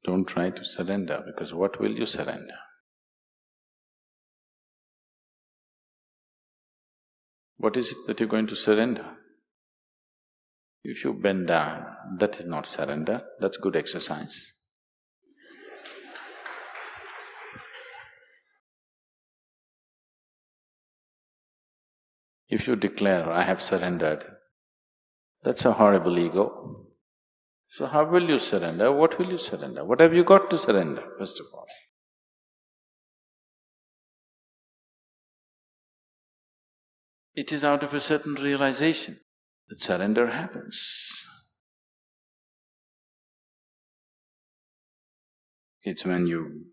Don't try to surrender, because what will you surrender? What is it that you're going to surrender? If you bend down, that is not surrender, that's good exercise. If you declare, I have surrendered, that's a horrible ego. So how will you surrender? What will you surrender? What have you got to surrender, first of all? It is out of a certain realization that surrender happens. It's when you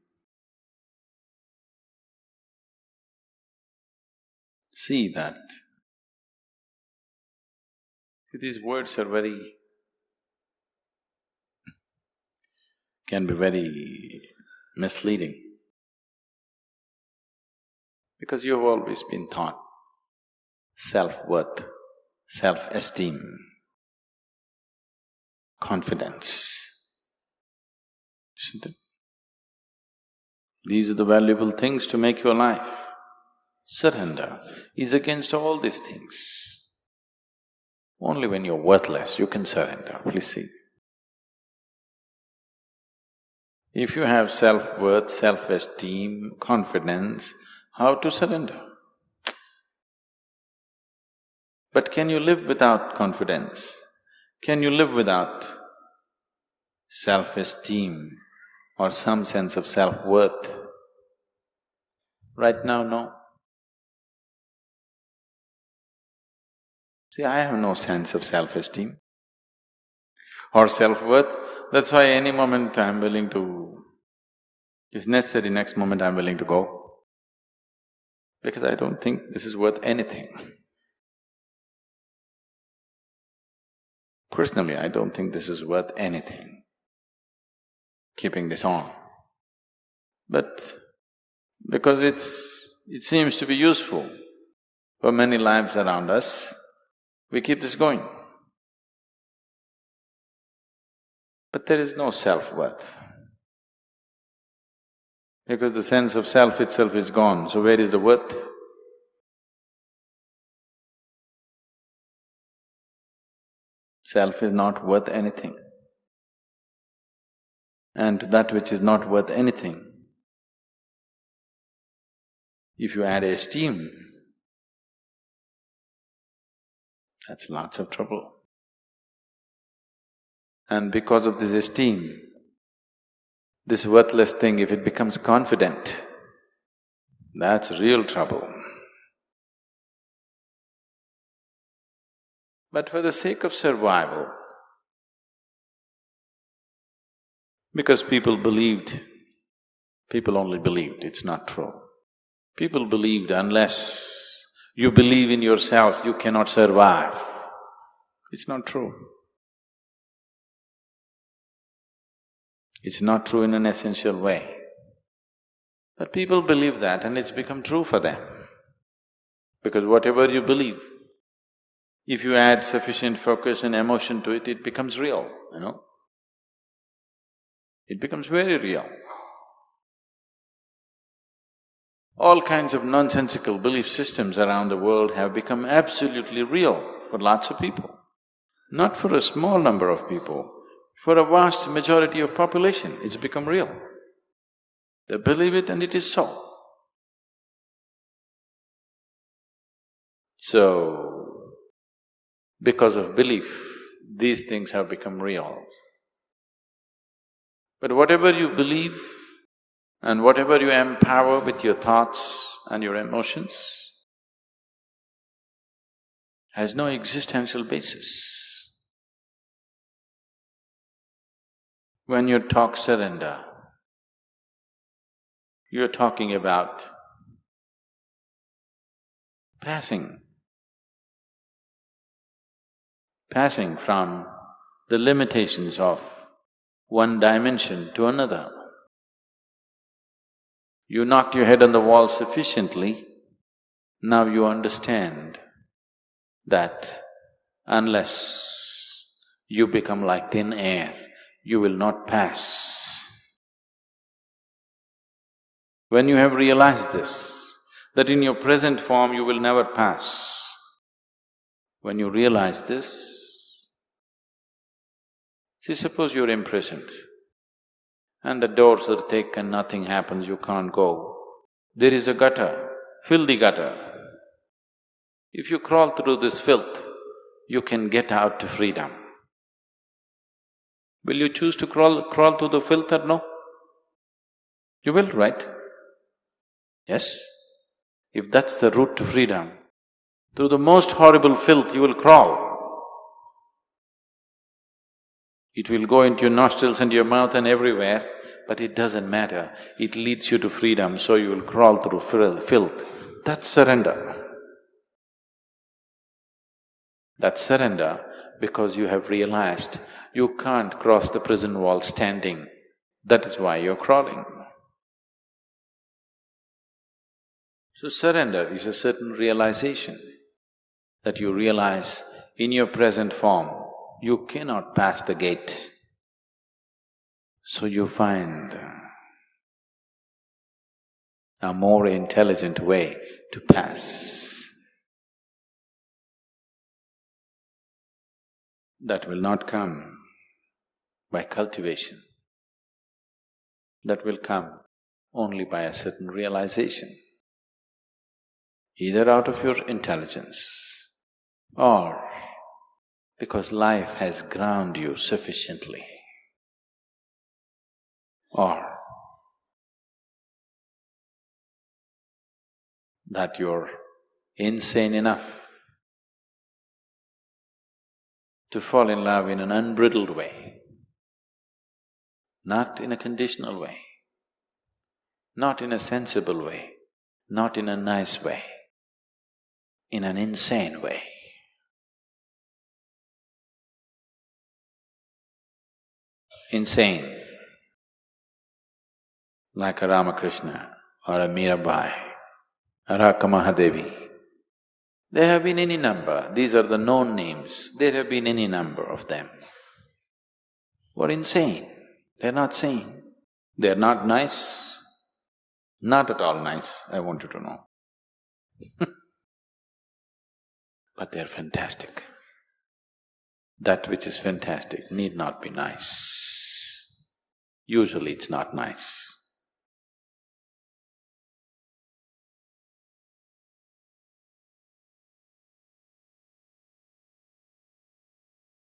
see that… These words are can be very misleading, because you've always been taught self-worth, self-esteem, confidence, isn't it? These are the valuable things to make your life. Surrender is against all these things. Only when you're worthless, you can surrender, please see. If you have self-worth, self-esteem, confidence, how to surrender? But can you live without confidence? Can you live without self-esteem or some sense of self-worth? Right now, no. See, I have no sense of self-esteem or self-worth, that's why any moment I'm willing to… if necessary, next moment I'm willing to go, because I don't think this is worth anything. Personally, I don't think this is worth anything, keeping this on. But because it seems to be useful for many lives around us, we keep this going. But there is no self-worth, because the sense of self itself is gone, so where is the worth? Self is not worth anything. And to that which is not worth anything, if you add esteem, that's lots of trouble. And because of this esteem, this worthless thing, if it becomes confident, that's real trouble. But for the sake of survival, because people believed, people only believed, it's not true. People believed unless you believe in yourself, you cannot survive. It's not true. It's not true in an essential way. But people believe that and it's become true for them. Because whatever you believe, if you add sufficient focus and emotion to it, it becomes real, you know. It becomes very real. All kinds of nonsensical belief systems around the world have become absolutely real for lots of people. Not for a small number of people, for a vast majority of population, it's become real. They believe it and it is so. So, because of belief, these things have become real. But whatever you believe and whatever you empower with your thoughts and your emotions has no existential basis. When you talk surrender, you're talking about passing from the limitations of one dimension to another. You knocked your head on the wall sufficiently, now you understand that unless you become like thin air, you will not pass. When you have realized this, that in your present form you will never pass, when you realize this, see, suppose you're imprisoned and the doors are thick and nothing happens, you can't go. There is a gutter, filthy gutter. If you crawl through this filth, you can get out to freedom. Will you choose to crawl through the filth or no? You will, right? Yes? If that's the route to freedom, through the most horrible filth you will crawl. It will go into your nostrils and your mouth and everywhere, but it doesn't matter. It leads you to freedom, so you will crawl through filth. That's surrender. That's surrender because you have realized you can't cross the prison wall standing. That is why you're crawling. So surrender is a certain realization that you realize in your present form, you cannot pass the gate. So you find a more intelligent way to pass. That will not come by cultivation. That will come only by a certain realization, either out of your intelligence or because life has ground you sufficiently, or that you're insane enough to fall in love in an unbridled way, not in a conditional way, not in a sensible way, not in a nice way, in an insane way. Insane, like a Ramakrishna or a Mirabai or a Mahadevi. There have been any number, these are the known names, there have been any number of them who are insane. They're not sane, they're not nice, not at all nice, I want you to know. But they're fantastic. That which is fantastic need not be nice. Usually it's not nice.